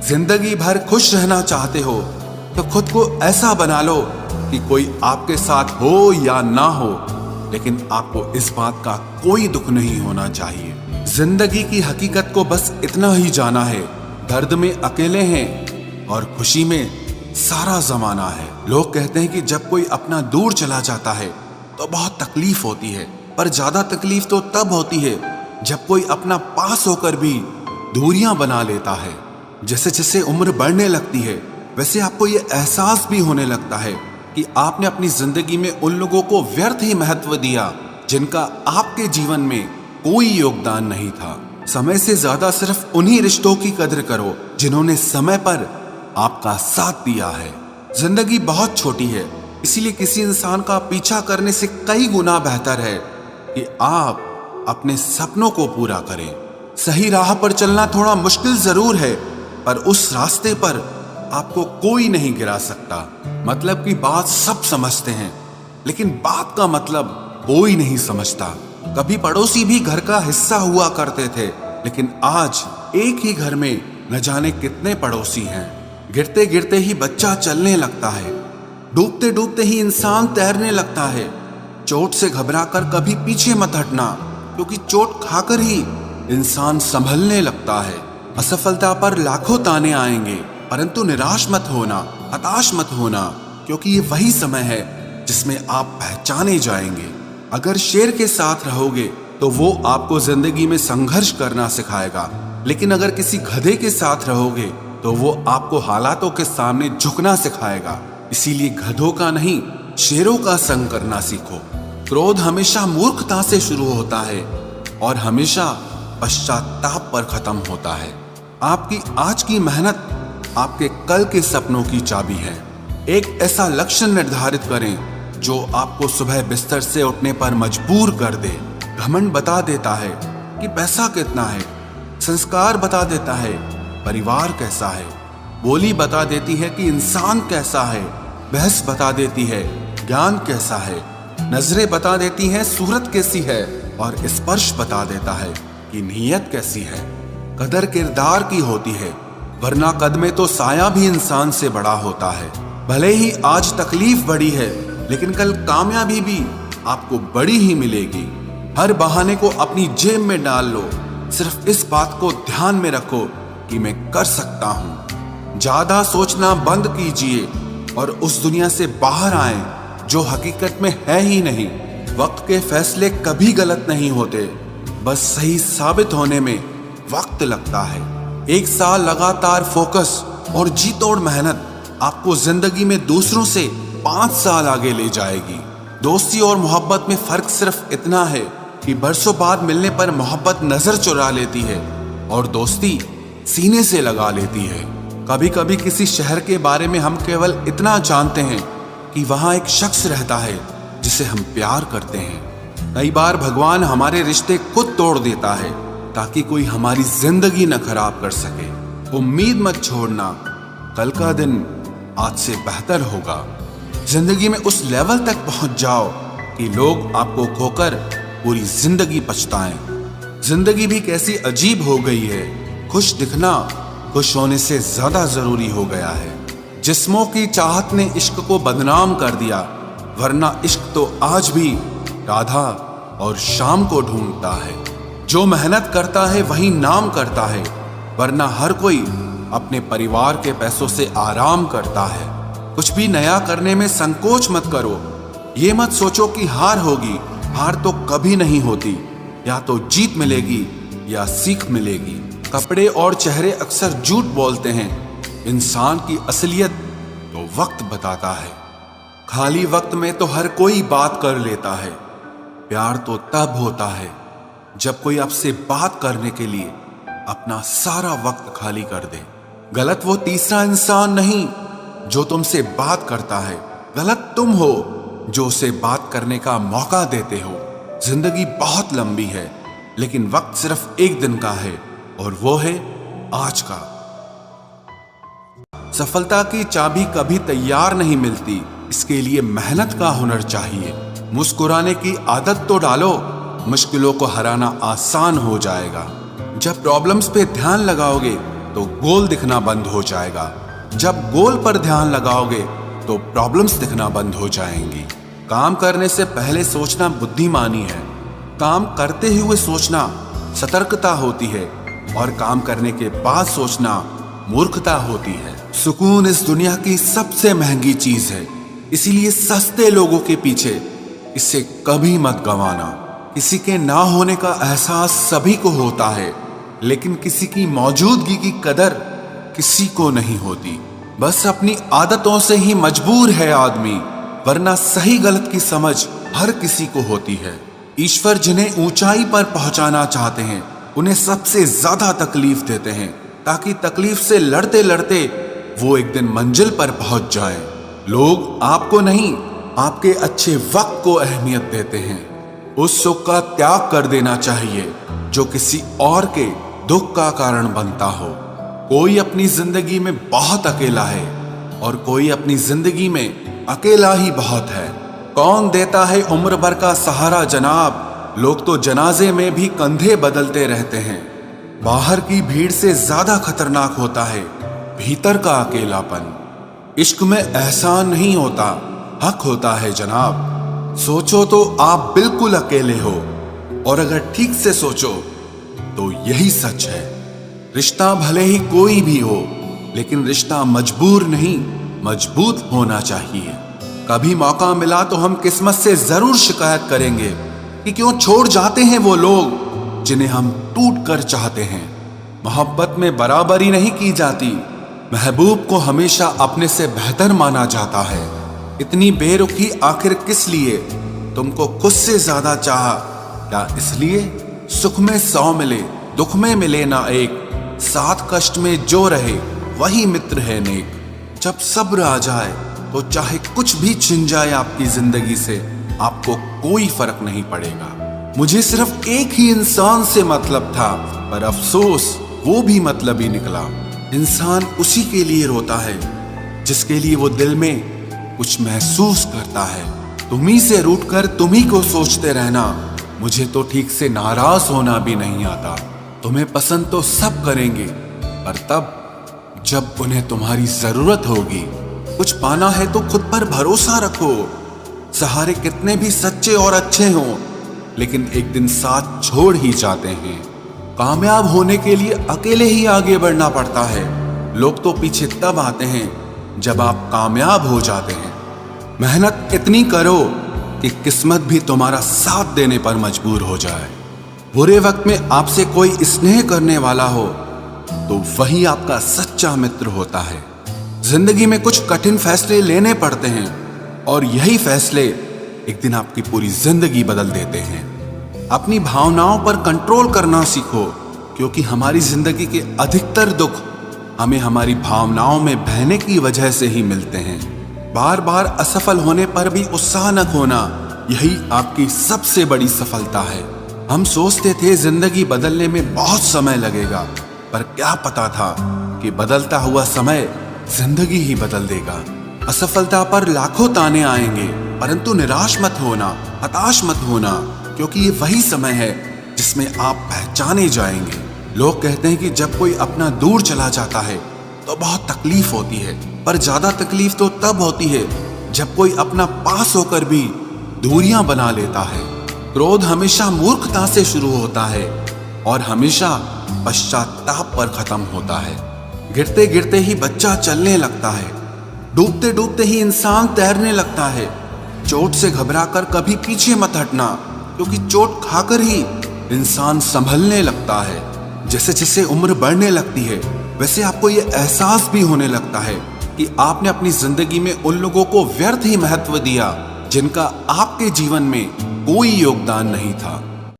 जिंदगी भर खुश रहना चाहते हो तो खुद को ऐसा बना लो कि कोई आपके साथ हो या ना हो, लेकिन आपको इस बात का कोई दुख नहीं होना चाहिए। जिंदगी की हकीकत को बस इतना ही जाना है, दर्द में अकेले हैं और खुशी में सारा जमाना है। लोग कहते हैं कि जब कोई अपना दूर चला जाता है तो बहुत तकलीफ होती है, पर ज्यादा तकलीफ तो तब होती है जब कोई अपना पास होकर भी दूरियां बना लेता है। जैसे जैसे उम्र बढ़ने लगती है वैसे आपको ये एहसास भी होने लगता है कि आपने अपनी जिंदगी में उन लोगों को व्यर्थ ही महत्व दिया जिनका आपके जीवन में कोई योगदान नहीं था। समय से ज्यादा सिर्फ उन्हीं रिश्तों की कदर करो जिन्होंने समय पर आपका साथ दिया है। जिंदगी बहुत छोटी है, इसीलिए किसी इंसान का पीछा करने से कई गुना बेहतर है कि आप अपने सपनों को पूरा करें। सही राह पर चलना थोड़ा मुश्किल जरूर है, पर उस रास्ते पर आपको कोई नहीं गिरा सकता। मतलब की बात सब समझते हैं, लेकिन बात का मतलब कोई नहीं समझता। कभी पड़ोसी भी घर का हिस्सा हुआ करते थे, लेकिन आज एक ही घर में न जाने कितने पड़ोसी हैं। गिरते गिरते ही बच्चा चलने लगता है, डूबते डूबते ही इंसान तैरने लगता है। चोट से घबराकर कभी पीछे मत हटना, क्योंकि चोट खाकर ही इंसान संभलने लगता है। असफलता पर लाखों ताने आएंगे, परंतु निराश मत होना, हताश मत होना, क्योंकि ये वही समय है जिसमें आप पहचाने जाएंगे। अगर शेर के साथ रहोगे तो वो आपको जिंदगी में संघर्ष करना सिखाएगा, लेकिन अगर किसी गधे के साथ रहोगे तो वो आपको हालातों के सामने झुकना सिखाएगा। इसीलिए गधों का नहीं, शेरों का संग करना सीखो। क्रोध हमेशा मूर्खता से शुरू होता है और हमेशा पश्चाताप पर खत्म होता है। आपकी आज की मेहनत आपके कल के सपनों की चाबी है। एक ऐसा लक्ष्य निर्धारित करें जो आपको सुबह बिस्तर से उठने पर मजबूर कर दे। घमंड बता देता है कि पैसा कितना है, संस्कार बता देता है परिवार कैसा है, बोली बता देती है कि इंसान कैसा है, बहस बता देती है ज्ञान कैसा है, नजरें बता देती हैं सूरत कैसी है, और स्पर्श बता देता है कि नीयत कैसी है। कदर किरदार की होती है, वरना कद में तो साया भी इंसान से बड़ा होता है। भले ही आज तकलीफ बड़ी है, लेकिन कल कामयाबी भी आपको बड़ी ही मिलेगी। हर बहाने को अपनी जेब में डाल लो, सिर्फ इस बात को ध्यान में रखो कि मैं कर सकता हूँ। ज्यादा सोचना बंद कीजिए और उस दुनिया से बाहर आए जो हकीकत में है ही नहीं। वक्त के फैसले कभी गलत नहीं होते, बस सही साबित होने में वक्त लगता है। एक साल लगातार फोकस और जी तोड़ मेहनत आपको जिंदगी में दूसरों से 5 साल आगे ले जाएगी। दोस्ती और मोहब्बत में फर्क सिर्फ इतना है कि बरसों बाद मिलने पर मोहब्बत नजर चुरा लेती है और दोस्ती सीने से लगा लेती है। कभी कभी किसी शहर के बारे में हम केवल इतना जानते हैं कि वहां एक शख्स रहता है जिसे हम प्यार करते हैं। कई बार भगवान हमारे रिश्ते खुद तोड़ देता है ताकि कोई हमारी जिंदगी न खराब कर सके। उम्मीद मत छोड़ना, कल का दिन आज से बेहतर होगा। जिंदगी में उस लेवल तक पहुंच जाओ कि लोग आपको खोकर पूरी जिंदगी पछताएं। जिंदगी भी कैसी अजीब हो गई है, खुश दिखना खुश होने से ज्यादा जरूरी हो गया है। जिस्मों की चाहत ने इश्क को बदनाम कर दिया, वरना इश्क तो आज भी राधा और शाम को ढूंढता है। जो मेहनत करता है वही नाम करता है, वरना हर कोई अपने परिवार के पैसों से आराम करता है। कुछ भी नया करने में संकोच मत करो। ये मत सोचो कि हार होगी, हार तो कभी नहीं होती, या तो जीत मिलेगी या सीख मिलेगी। कपड़े और चेहरे अक्सर झूठ बोलते हैं, इंसान की असलियत तो वक्त बताता है। खाली वक्त में तो हर कोई बात कर लेता है, प्यार तो तब होता है जब कोई आपसे बात करने के लिए अपना सारा वक्त खाली कर दे। गलत वो तीसरा इंसान नहीं जो तुमसे बात करता है, गलत तुम हो जो उसे बात करने का मौका देते हो। जिंदगी बहुत लंबी है, लेकिन वक्त सिर्फ एक दिन का है और वो है आज का। सफलता की चाबी कभी तैयार नहीं मिलती, इसके लिए मेहनत का हुनर चाहिए। मुस्कुराने की आदत तो डालो, मुश्किलों को हराना आसान हो जाएगा। जब प्रॉब्लम्स पे ध्यान लगाओगे तो गोल दिखना बंद हो जाएगा। जब गोल पर ध्यान लगाओगे तो प्रॉब्लम्स दिखना बंद हो जाएंगी। काम करने से पहले सोचना बुद्धिमानी है, काम करते हुए सोचना सतर्कता होती है, और काम करने के बाद सोचना मूर्खता होती है। सुकून इस दुनिया की सबसे महंगी चीज है, इसीलिए सस्ते लोगों के पीछे इसे कभी मत गंवाना। किसी के ना होने का एहसास सभी को होता है, लेकिन किसी की मौजूदगी की कदर किसी को नहीं होती। बस अपनी आदतों से ही मजबूर है आदमी, वरना सही गलत की समझ हर किसी को होती है। ईश्वर जिन्हें ऊंचाई पर पहुंचाना चाहते हैं उन्हें सबसे ज्यादा तकलीफ देते हैं, ताकि तकलीफ से लड़ते लड़ते वो एक दिन मंजिल पर पहुंच जाएं। लोग आपको नहीं, आपके अच्छे वक्त को अहमियत देते हैं। उस सुख का त्याग कर देना चाहिए जो किसी और के दुख का कारण बनता हो। कोई अपनी जिंदगी में बहुत अकेला है और कोई अपनी जिंदगी में अकेला ही बहुत है। कौन देता है उम्र भर का सहारा जनाब, लोग तो जनाजे में भी कंधे बदलते रहते हैं। बाहर की भीड़ से ज्यादा खतरनाक होता है भीतर का अकेलापन। इश्क में एहसान नहीं होता, हक होता है जनाब। सोचो तो आप बिल्कुल अकेले हो, और अगर ठीक से सोचो तो यही सच है। रिश्ता भले ही कोई भी हो, लेकिन रिश्ता मजबूर नहीं, मजबूत होना चाहिए। कभी मौका मिला तो हम किस्मत से जरूर शिकायत करेंगे कि क्यों छोड़ जाते हैं वो लोग जिन्हें हम टूट कर चाहते हैं। मोहब्बत में बराबरी नहीं की जाती, महबूब को हमेशा अपने से बेहतर माना जाता है। इतनी बेरुखी आखिर किस लिए? तुमको खुद से ज्यादा चाहा, क्या इसलिए सुख में 100 मिले दुख में मिले ना एक, साथ कष्ट में जो रहे वही मित्र है नेक। जब सब्र आ जाए तो चाहे कुछ भी छिन जाए आपकी जिंदगी से, आपको कोई फर्क नहीं पड़ेगा। मुझे सिर्फ एक ही इंसान से मतलब था, पर अफसोस वो भी मतलब ही निकला। इंसान उसी के लिए रोता है जिसके लिए वो दिल में कुछ महसूस करता है। तुम्ही से रूठकर तुम्ही को सोचते रहना, मुझे तो ठीक से नाराज होना भी नहीं आता। तुम्हें पसंद तो सब करेंगे, पर तब जब उन्हें तुम्हारी जरूरत होगी। कुछ पाना है तो खुद पर भरोसा रखो। सहारे कितने भी सच्चे और अच्छे हों, लेकिन एक दिन साथ छोड़ ही जाते हैं। कामयाब होने के लिए अकेले ही आगे बढ़ना पड़ता है। लोग तो पीछे तब आते हैं जब आप कामयाब हो जाते हैं। मेहनत इतनी करो कि किस्मत भी तुम्हारा साथ देने पर मजबूर हो जाए। बुरे वक्त में आपसे कोई स्नेह करने वाला हो तो वही आपका सच्चा मित्र होता है। जिंदगी में कुछ कठिन फैसले लेने पड़ते हैं, और यही फैसले एक दिन आपकी पूरी जिंदगी बदल देते हैं। अपनी भावनाओं पर कंट्रोल करना सीखो, क्योंकि हमारी जिंदगी के अधिकतर दुख हमें हमारी भावनाओं में बहने की वजह से ही मिलते हैं। बार बार असफल होने पर भी उत्साह न खोना, यही आपकी सबसे बड़ी सफलता है। हम सोचते थे जिंदगी बदलने में बहुत समय लगेगा, पर क्या पता था कि बदलता हुआ समय जिंदगी ही बदल देगा। असफलता पर लाखों ताने आएंगे, परंतु निराश मत होना, हताश मत होना, क्योंकि ये वही समय है जिसमें आप पहचाने जाएंगे। लोग कहते हैं कि जब कोई अपना दूर चला जाता है तो बहुत तकलीफ होती है, पर ज्यादा तकलीफ तो तब होती है जब कोई अपना पास होकर भी दूरियां बना लेता है। क्रोध हमेशा मूर्खता से शुरू होता है और हमेशा पश्चाताप पर खत्म होता है। गिरते गिरते ही बच्चा चलने लगता है, डूबते डूबते ही इंसान तैरने लगता है। चोट से घबराकर कभी पीछे मत हटना, क्योंकि चोट खाकर ही इंसान संभलने लगता है। जैसे जैसे उम्र बढ़ने लगती है, वैसे आपको ये एहसास भी होने लगता है कि आपने अपनी जिंदगी में उन लोगों को व्यर्थ ही महत्व दिया जिनका आपके जीवन में कोई योगदान नहीं था।